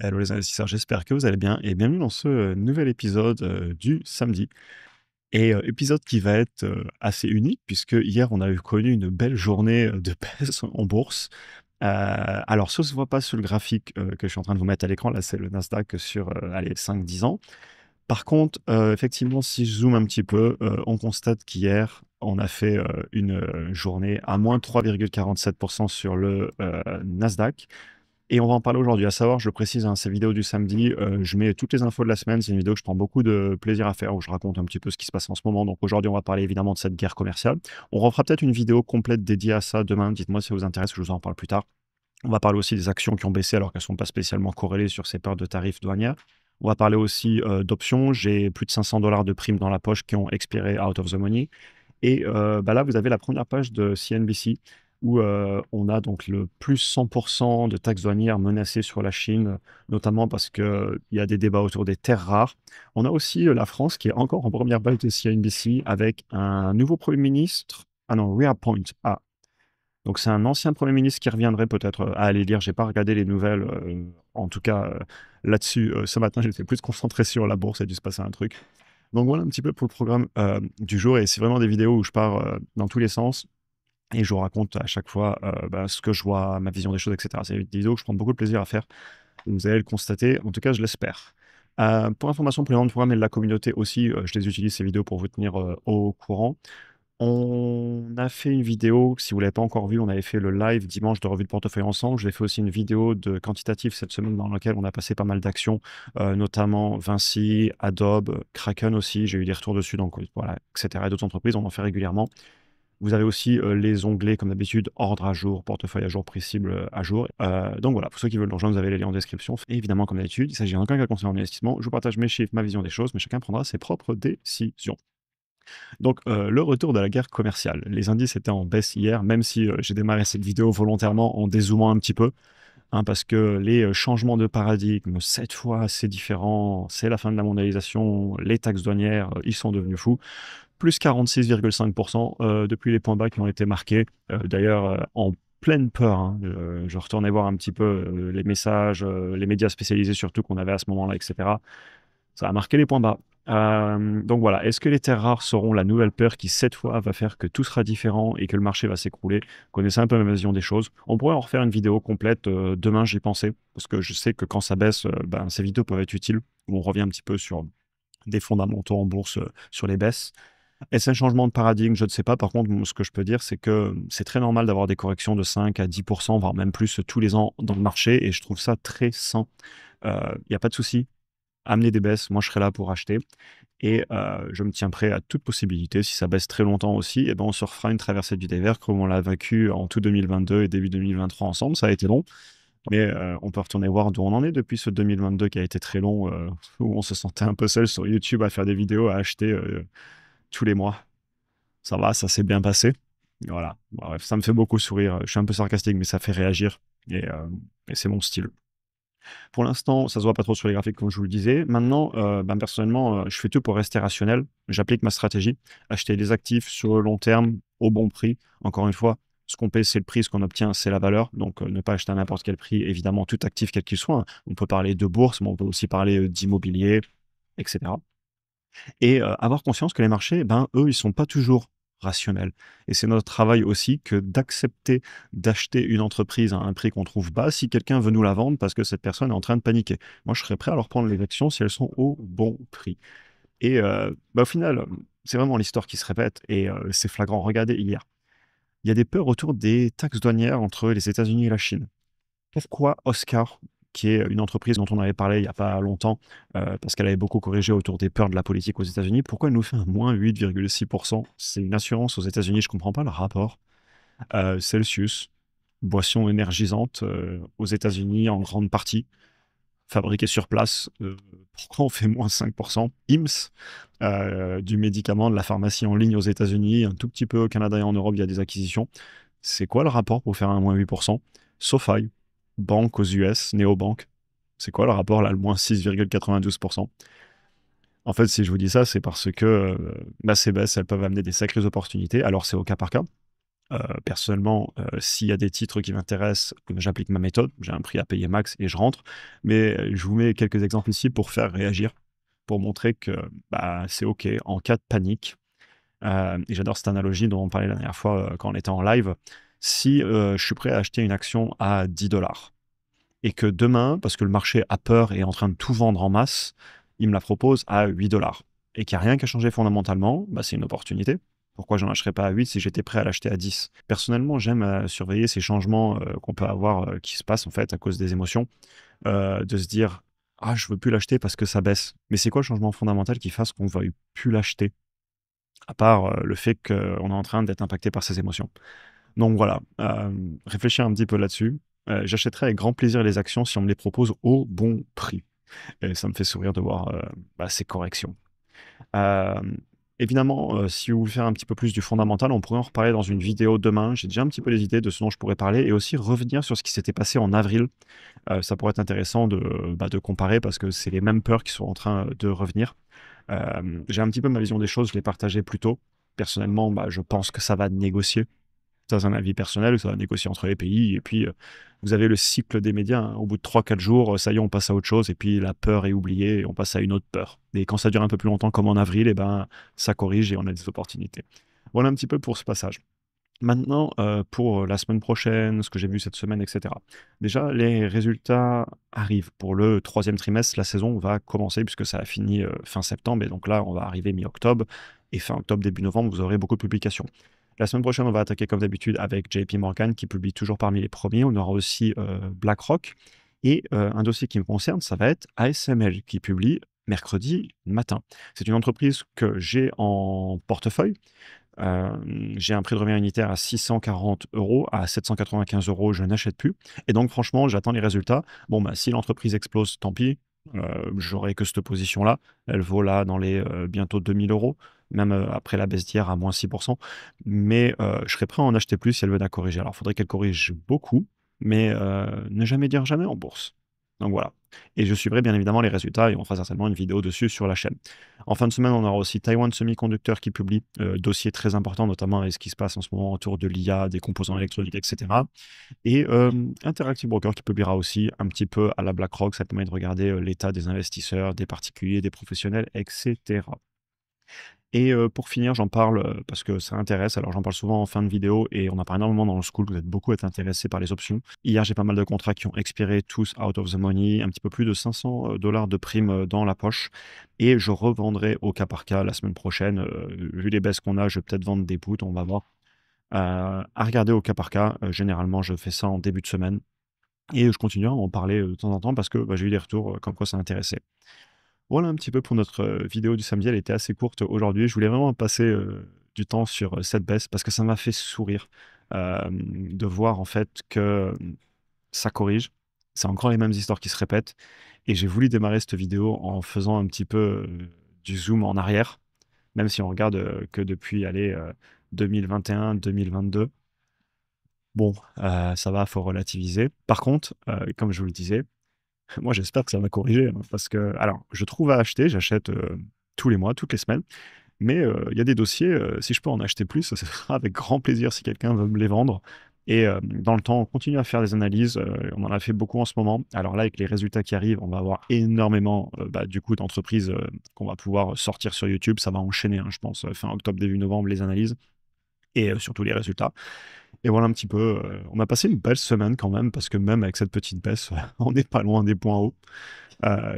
Hello les investisseurs, j'espère que vous allez bien et bienvenue dans ce nouvel épisode du samedi. Et épisode qui va être assez unique puisque hier on a eu connu une belle journée de baisse en bourse. Alors ça se voit pas sur le graphique que je suis en train de vous mettre à l'écran, là c'est le Nasdaq sur allez, 5-10 ans. Par contre, effectivement, si je zoome un petit peu, on constate qu'hier on a fait une journée à moins 3,47% sur le Nasdaq. Et on va en parler aujourd'hui. À savoir, je le précise, hein, ces vidéos du samedi, je mets toutes les infos de la semaine. C'est une vidéo que je prends beaucoup de plaisir à faire, où je raconte un petit peu ce qui se passe en ce moment. Donc aujourd'hui, on va parler évidemment de cette guerre commerciale. On refera peut-être une vidéo complète dédiée à ça demain. Dites-moi si ça vous intéresse, je vous en parle plus tard. On va parler aussi des actions qui ont baissé alors qu'elles ne sont pas spécialement corrélées sur ces peurs de tarifs douanières. On va parler aussi d'options. J'ai plus de 500 dollars de primes dans la poche qui ont expiré out of the money. Et bah là, vous avez la première page de CNBC où on a donc le plus 100% de taxes douanières menacées sur la Chine, notamment parce qu'il y a des débats autour des terres rares. On a aussi la France qui est encore en première page de CNBC avec un nouveau Premier ministre. Ah non, Reappoint. Ah, donc c'est un ancien Premier ministre qui reviendrait peut-être à aller lire. J'ai pas regardé les nouvelles, en tout cas là-dessus. Ce matin, j'étais plus concentré sur la bourse, il a dû se passer un truc. Donc voilà un petit peu pour le programme du jour. Et c'est vraiment des vidéos où je pars dans tous les sens et je vous raconte à chaque fois bah, ce que je vois, ma vision des choses, etc. C'est des vidéos que je prends beaucoup de plaisir à faire. Vous allez le constater, en tout cas je l'espère. Pour information, pour les membres du programme et de la communauté aussi, je les utilise ces vidéos pour vous tenir au courant. On a fait une vidéo, si vous ne l'avez pas encore vue, on avait fait le live dimanche de revue de portefeuille ensemble. J'ai fait aussi une vidéo de quantitatif cette semaine dans laquelle on a passé pas mal d'actions, notamment Vinci, Adobe, Kraken aussi. J'ai eu des retours dessus, donc voilà, etc. Et d'autres entreprises, on en fait régulièrement. Vous avez aussi les onglets, comme d'habitude, ordre à jour, portefeuille à jour, prix cible à jour. Donc voilà, pour ceux qui veulent nous rejoindre, vous avez les liens en description. Et évidemment, comme d'habitude, il s'agit d'un cas conseil en investissement. Je vous partage mes chiffres, ma vision des choses, mais chacun prendra ses propres décisions. Donc, le retour de la guerre commerciale. Les indices étaient en baisse hier, même si j'ai démarré cette vidéo volontairement en dézoomant un petit peu, hein, parce que les changements de paradigme, cette fois, c'est différent, c'est la fin de la mondialisation, les taxes douanières, ils sont devenus fous. Plus 46,5% depuis les points bas qui ont été marqués. D'ailleurs, en pleine peur, hein, je retournais voir un petit peu les messages, les médias spécialisés surtout qu'on avait à ce moment-là, etc. Ça a marqué les points bas. Donc voilà, est-ce que les terres rares seront la nouvelle peur qui, cette fois, va faire que tout sera différent et que le marché va s'écrouler? Vous connaissez un peu ma vision des choses. On pourrait en refaire une vidéo complète. Demain, j'y pensais, parce que je sais que quand ça baisse, ben, ces vidéos peuvent être utiles, où on revient un petit peu sur des fondamentaux en bourse, sur les baisses. Est-ce un changement de paradigme? Je ne sais pas. Par contre, ce que je peux dire, c'est que c'est très normal d'avoir des corrections de 5 à 10%, voire même plus tous les ans dans le marché, et je trouve ça très sain. Il n'y a pas de souci. Amener des baisses, moi je serai là pour acheter. Et je me tiens prêt à toute possibilité. Si ça baisse très longtemps aussi, eh ben, on se refera une traversée du désert comme on l'a vécu en tout 2022 et début 2023 ensemble. Ça a été long, mais on peut retourner voir d'où on en est depuis ce 2022 qui a été très long, où on se sentait un peu seul sur YouTube à faire des vidéos, à acheter tous les mois. Ça va, ça s'est bien passé. Voilà. Bon, bref, ça me fait beaucoup sourire. Je suis un peu sarcastique, mais ça fait réagir. Et c'est mon style. Pour l'instant, ça se voit pas trop sur les graphiques, comme je vous le disais. Maintenant, ben, personnellement, je fais tout pour rester rationnel. J'applique ma stratégie, acheter des actifs sur le long terme au bon prix. Encore une fois, ce qu'on paie, c'est le prix, ce qu'on obtient, c'est la valeur. Donc, ne pas acheter à n'importe quel prix, évidemment, tout actif, quel qu'il soit, hein. On peut parler de bourse, mais on peut aussi parler d'immobilier, etc. Et avoir conscience que les marchés, ben, eux, ils sont pas toujours rationnels. Et c'est notre travail aussi que d'accepter d'acheter une entreprise à un prix qu'on trouve bas si quelqu'un veut nous la vendre parce que cette personne est en train de paniquer. Moi, je serais prêt à leur prendre les actions si elles sont au bon prix. Et bah, au final, c'est vraiment l'histoire qui se répète et c'est flagrant. Regardez hier. Il y a des peurs autour des taxes douanières entre les États-Unis et la Chine. Pourquoi Oscar, qui est une entreprise dont on avait parlé il n'y a pas longtemps, parce qu'elle avait beaucoup corrigé autour des peurs de la politique aux États-Unis, pourquoi elle nous fait un moins 8,6%? C'est une assurance aux États-Unis, je ne comprends pas le rapport. Celsius, boisson énergisante aux États-Unis en grande partie, fabriquée sur place. Pourquoi on fait moins 5%? IMS, du médicament, de la pharmacie en ligne aux États-Unis, un tout petit peu au Canada et en Europe, il y a des acquisitions. C'est quoi le rapport pour faire un moins 8%? SoFi, banque aux US, néobanque. C'est quoi le rapport là, le moins 6,92%? En fait, si je vous dis ça, c'est parce que bah, ces baisses, elles peuvent amener des sacrées opportunités. Alors, c'est au cas par cas. Personnellement, s'il y a des titres qui m'intéressent, j'applique ma méthode. J'ai un prix à payer max et je rentre. Mais je vous mets quelques exemples ici pour faire réagir, pour montrer que bah, c'est OK en cas de panique. Et j'adore cette analogie dont on parlait la dernière fois quand on était en live. Si je suis prêt à acheter une action à 10 $ et que demain, parce que le marché a peur et est en train de tout vendre en masse, il me la propose à 8 $ et qu'il n'y a rien qui a changé fondamentalement, bah, c'est une opportunité. Pourquoi j'en achèterais pas à 8 si j'étais prêt à l'acheter à 10? Personnellement, j'aime surveiller ces changements qu'on peut avoir qui se passent en fait à cause des émotions, de se dire ah, je veux plus l'acheter parce que ça baisse. Mais c'est quoi le changement fondamental qui fasse qu'on ne veuille plus l'acheter, à part le fait qu'on est en train d'être impacté par ces émotions? Donc voilà, réfléchir un petit peu là-dessus. J'achèterai avec grand plaisir les actions si on me les propose au bon prix. Et ça me fait sourire de voir bah, ces corrections. Hem, Évidemment, si vous voulez faire un petit peu plus du fondamental, on pourrait en reparler dans une vidéo demain. J'ai déjà un petit peu des idées de ce dont je pourrais parler et aussi revenir sur ce qui s'était passé en avril. Ça pourrait être intéressant de comparer parce que c'est les mêmes peurs qui sont en train de revenir. J'ai un petit peu ma vision des choses, je l'ai partagée plus tôt. Personnellement, bah, je pense que ça va négocier. Ça, c'est un avis personnel, ça va négocier entre les pays. Et puis, vous avez le cycle des médias, hein. Au bout de 3 4 jours, ça y est, on passe à autre chose. Et puis, la peur est oubliée et on passe à une autre peur. Et quand ça dure un peu plus longtemps, comme en avril, et ben, ça corrige et on a des opportunités. Voilà un petit peu pour ce passage. Maintenant, pour la semaine prochaine, ce que j'ai vu cette semaine, et cetera. Déjà, les résultats arrivent. Pour le troisième trimestre, la saison va commencer puisque ça a fini fin septembre. Et donc là, on va arriver mi-octobre. Et fin octobre, début novembre, vous aurez beaucoup de publications. La semaine prochaine, on va attaquer comme d'habitude avec JP Morgan qui publie toujours parmi les premiers. On aura aussi BlackRock. Et un dossier qui me concerne, ça va être ASML qui publie mercredi matin. C'est une entreprise que j'ai en portefeuille. J'ai un prix de revient unitaire à 640 €, à 795 €, je n'achète plus et donc franchement, j'attends les résultats. Bon, bah, si l'entreprise explose, tant pis, j'aurai que cette position-là. Elle vaut là dans les, bientôt 2 000 €, même, après la baisse d'hier à moins 6 mais, je serais prêt à en acheter plus si elle venait à corriger. Alors, il faudrait qu'elle corrige beaucoup, mais, ne jamais dire jamais en bourse. Donc voilà et je suivrai bien évidemment les résultats et on fera certainement une vidéo dessus sur la chaîne. En fin de semaine, on aura aussi Taiwan Semiconductor qui publie, dossier très important, notamment avec ce qui se passe en ce moment autour de l'IA, des composants électroniques, et cetera. Et Interactive Brokers qui publiera aussi un petit peu à la BlackRock. Ça te permet de regarder l'état des investisseurs, des particuliers, des professionnels, et cetera. Et pour finir, j'en parle parce que ça intéresse. Alors, j'en parle souvent en fin de vidéo et on en parle énormément dans le school. Vous êtes beaucoup à être intéressés par les options. Hier, j'ai pas mal de contrats qui ont expiré, tous out of the money, un petit peu plus de 500 $ de primes dans la poche. Et je revendrai au cas par cas la semaine prochaine. Vu les baisses qu'on a, je vais peut-être vendre des puts, on va voir. À regarder au cas par cas. Généralement, je fais ça en début de semaine. Et je continuerai à en parler de temps en temps parce que bah, j'ai eu des retours comme quoi ça intéressait. Voilà un petit peu pour notre vidéo du samedi. Elle était assez courte aujourd'hui. Je voulais vraiment passer du temps sur cette baisse parce que ça m'a fait sourire de voir en fait que ça corrige. C'est encore les mêmes histoires qui se répètent. Et j'ai voulu démarrer cette vidéo en faisant un petit peu du zoom en arrière, même si on regarde que depuis allez, 2021-2022. Bon, ça va, faut relativiser. Par contre, comme je vous le disais, moi, j'espère que ça va corriger, hein, parce que alors, je trouve à acheter, j'achète, tous les mois, toutes les semaines, mais il y a des dossiers, si je peux en acheter plus, ce sera avec grand plaisir si quelqu'un veut me les vendre et dans le temps, on continue à faire des analyses, on en a fait beaucoup en ce moment. Alors là, avec les résultats qui arrivent, on va avoir énormément, bah, du coup, d'entreprises, qu'on va pouvoir sortir sur YouTube. Ça va enchaîner, hein, je pense, fin octobre, début novembre, les analyses et surtout les résultats. Et voilà un petit peu, on a passé une belle semaine quand même parce que même avec cette petite baisse, on n'est pas loin des points hauts.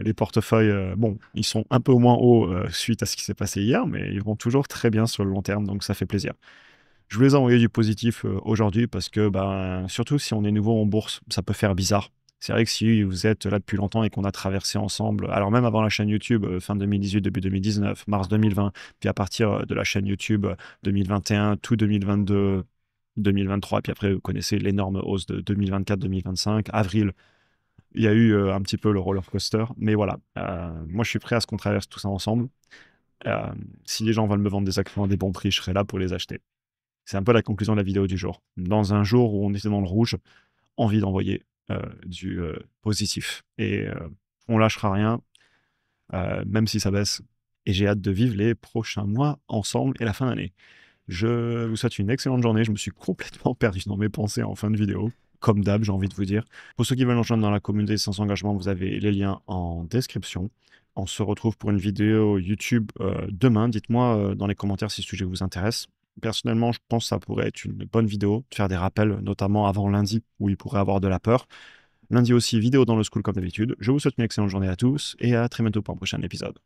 Les portefeuilles, bon, ils sont un peu moins hauts, suite à ce qui s'est passé hier, mais ils vont toujours très bien sur le long terme, donc ça fait plaisir. Je voulais envoyer du positif, aujourd'hui parce que, ben, surtout si on est nouveau en bourse, ça peut faire bizarre. C'est vrai que si vous êtes là depuis longtemps et qu'on a traversé ensemble, alors même avant la chaîne YouTube, fin 2018, début 2019, mars 2020, puis à partir, de la chaîne YouTube, 2021, tout 2022, 2023, puis après vous connaissez l'énorme hausse de 2024-2025. Avril, il y a eu, un petit peu le roller coaster, mais voilà, moi je suis prêt à ce qu'on traverse tout ça ensemble. Si les gens veulent me vendre des actions à des bons prix, je serai là pour les acheter. C'est un peu la conclusion de la vidéo du jour. Dans un jour où on était dans le rouge, envie d'envoyer du positif. Et on lâchera rien, même si ça baisse. Et j'ai hâte de vivre les prochains mois ensemble et la fin d'année. Je vous souhaite une excellente journée. Je me suis complètement perdu dans mes pensées en fin de vidéo. Comme d'hab, j'ai envie de vous dire. Pour ceux qui veulent nous rejoindre dans la communauté sans engagement, vous avez les liens en description. On se retrouve pour une vidéo YouTube demain. Dites-moi dans les commentaires si ce sujet vous intéresse. Personnellement, je pense que ça pourrait être une bonne vidéo, de faire des rappels, notamment avant lundi, où il pourrait avoir de la peur. Lundi aussi, vidéo dans le school comme d'habitude. Je vous souhaite une excellente journée à tous et à très bientôt pour un prochain épisode.